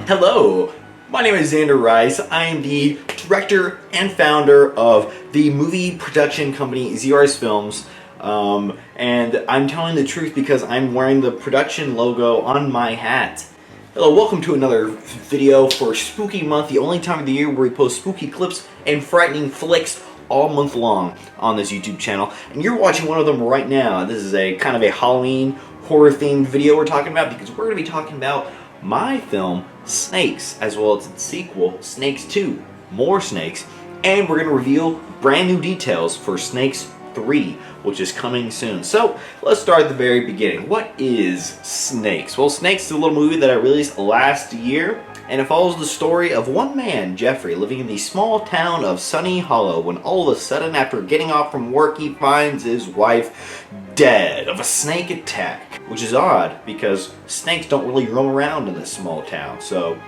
Hello, my name is Zander Rice. I am the director and founder of the movie production company ZRice Films. And I'm telling the truth because I'm wearing the production logo on my hat. Hello, welcome to another video for Spooky Month, the only time of the year where we post spooky clips and frightening flicks all month long on this YouTube channel. And you're watching one of them right now. This is a kind of a Halloween horror themed video we're talking about because we're going to be talking about my film Snakes, as well as its sequel Snakes 2, More Snakes, and we're going to reveal brand new details for Snakes 3, which is coming soon. So let's start at the very beginning. What is Snakes? Well, Snakes is a little movie that I released last year, and it follows the story of one man, Jeffrey, living in the small town of Sunny Hollow, when all of a sudden, after getting off from work, he finds his wife dead of a snake attack. Which is odd, because snakes don't really roam around in this small town, so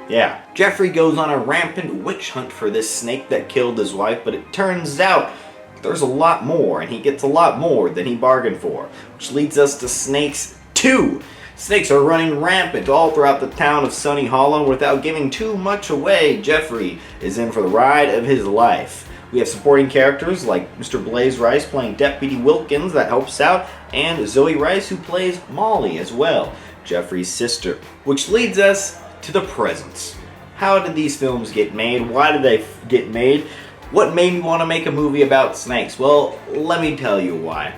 yeah. Jeffrey goes on a rampant witch hunt for this snake that killed his wife, but it turns out there's a lot more, and he gets a lot more than he bargained for. Which leads us to Snakes 2. Snakes are running rampant all throughout the town of Sunny Hollow. Without giving too much away, Jeffrey is in for the ride of his life. We have supporting characters like Mr. Blaze Rice playing Deputy Wilkins, that helps out, and ZRice, who plays Molly as well, Jeffrey's sister. Which leads us to the present. How did these films get made? Why did they get made? What made me want to make a movie about snakes? Well, let me tell you why.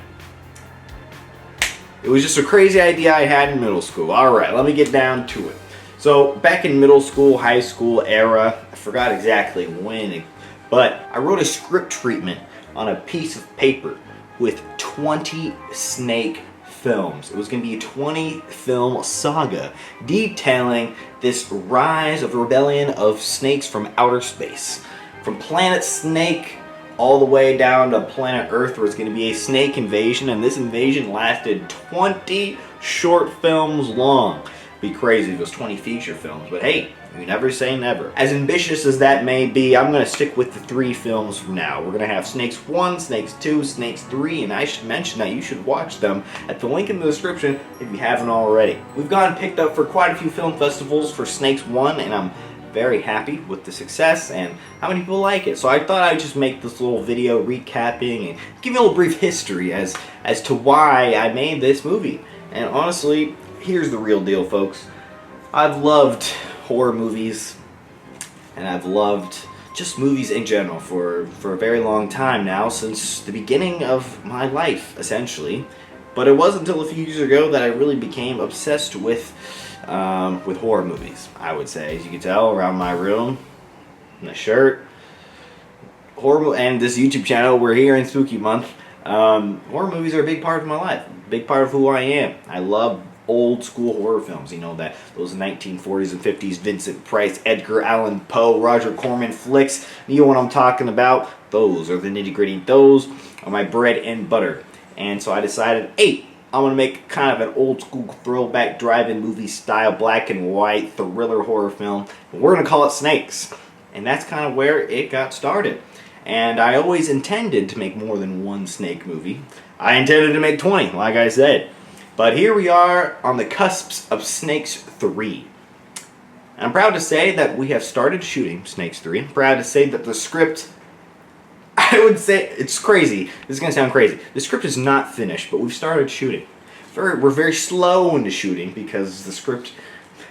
It was just a crazy idea I had in middle school. Alright, let me get down to it. So, back in middle school, high school era, I forgot exactly when, but I wrote a script treatment on a piece of paper with 20 snake films. It was going to be a 20-film saga detailing this rise of rebellion of snakes from outer space. From Planet Snake all the way down to Planet Earth, where it's going to be a snake invasion, and this invasion lasted 20 short films long. It'd be crazy if it was 20 feature films, but hey, you never say never. As ambitious as that may be, I'm going to stick with the 3 films from now. We're going to have Snakes 1, Snakes 2, Snakes 3, and I should mention that you should watch them at the link in the description if you haven't already. We've gotten picked up for quite a few film festivals for Snakes 1, and I'm very happy with the success and how many people like it. So I thought I'd just make this little video recapping and give you a little brief history as to why I made this movie. And honestly, here's the real deal, folks. I've loved horror movies, and I've loved just movies in general for a very long time now, since the beginning of my life, essentially. But it wasn't until a few years ago that I really became obsessed with horror movies, I would say. As you can tell around my room, my shirt, and this YouTube channel, we're here in Spooky Month. Horror movies are a big part of my life, a big part of who I am. I love old school horror films, you know, that those 1940s and 50s Vincent Price, Edgar Allan Poe, Roger Corman flicks. You know what I'm talking about? Those are the nitty-gritty. Those are my bread and butter. And so I decided, hey, I'm going to make kind of an old school throwback drive-in movie style black and white thriller horror film. And we're going to call it Snakes. And that's kind of where it got started. And I always intended to make more than one snake movie. I intended to make 20, like I said. But here we are on the cusps of Snakes 3. And I'm proud to say that we have started shooting Snakes 3. I'm proud to say that the script, I would say, it's crazy. This is going to sound crazy. The script is not finished, but we've started shooting. We're very slow into shooting because the script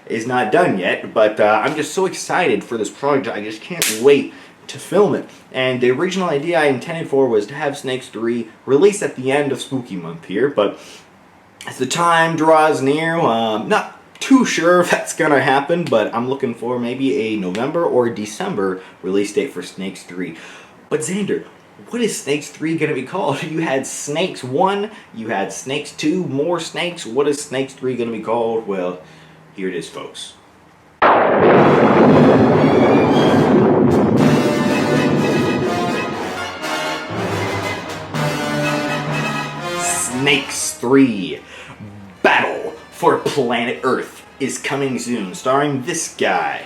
is not done yet. But I'm just so excited for this project. I just can't wait to film it. And the original idea I intended for was to have Snakes 3 released at the end of Spooky Month here. But as the time draws near, not too sure if that's going to happen, but I'm looking for maybe a November or December release date for Snakes 3. But Zander, what is Snakes 3 going to be called? You had Snakes 1, you had Snakes 2, More Snakes. What is Snakes 3 going to be called? Well, here it is, folks. Snakes 3, Battle for Planet Earth is coming soon, starring this guy,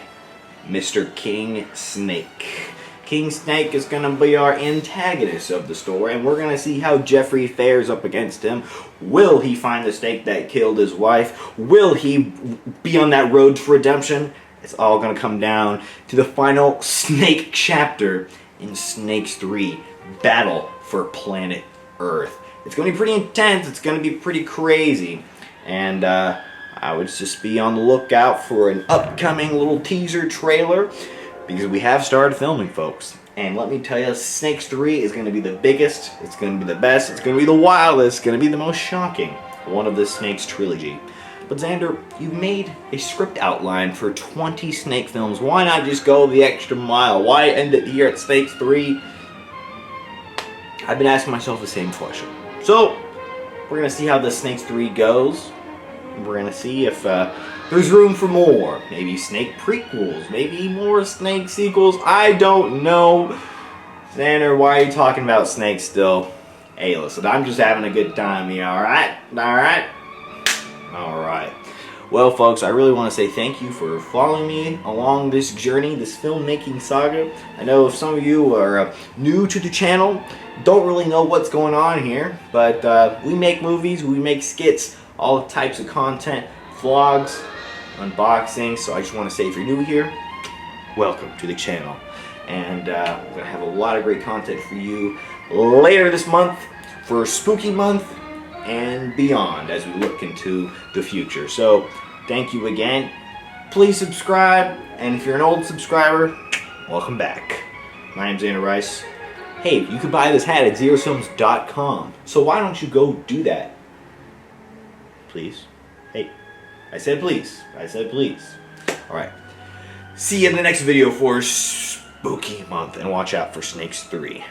Mr. King Snake. King Snake is going to be our antagonist of the story, and we're going to see how Jeffrey fares up against him. Will he find the snake that killed his wife? Will he be on that road to redemption? It's all going to come down to the final Snake chapter in Snakes 3, Battle for Planet Earth. It's going to be pretty intense. It's going to be pretty crazy. And I would just be on the lookout for an upcoming little teaser trailer, because we have started filming, folks. And let me tell you, Snakes 3 is going to be the biggest, it's going to be the best, it's going to be the wildest, it's going to be the most shocking one of the Snakes trilogy. But Zander, you made a script outline for 20 Snake films. Why not just go the extra mile? Why end it here at Snakes 3? I've been asking myself the same question. So, we're going to see how the Snakes 3 goes. We're going to see if there's room for more. Maybe Snake prequels. Maybe more Snake sequels. I don't know. Zander, why are you talking about Snakes still? Hey, listen, I'm just having a good time here, alright? Alright? Alright. Well, folks, I really want to say thank you for following me along this journey, this filmmaking saga. I know if some of you are new to the channel, don't really know what's going on here, but we make movies, we make skits, all types of content, vlogs, unboxings. So I just want to say, if you're new here, welcome to the channel. And we're going to have a lot of great content for you later this month, for Spooky Month, and beyond as we look into the future. So thank you again. Please subscribe, and if you're an old subscriber, welcome back. My name's Zander Rice. Hey, you can buy this hat at ZRice.com. So why don't you go do that? Please. Hey, I said please. I said please. Alright. See you in the next video for Spooky Month, and watch out for Snakes 3.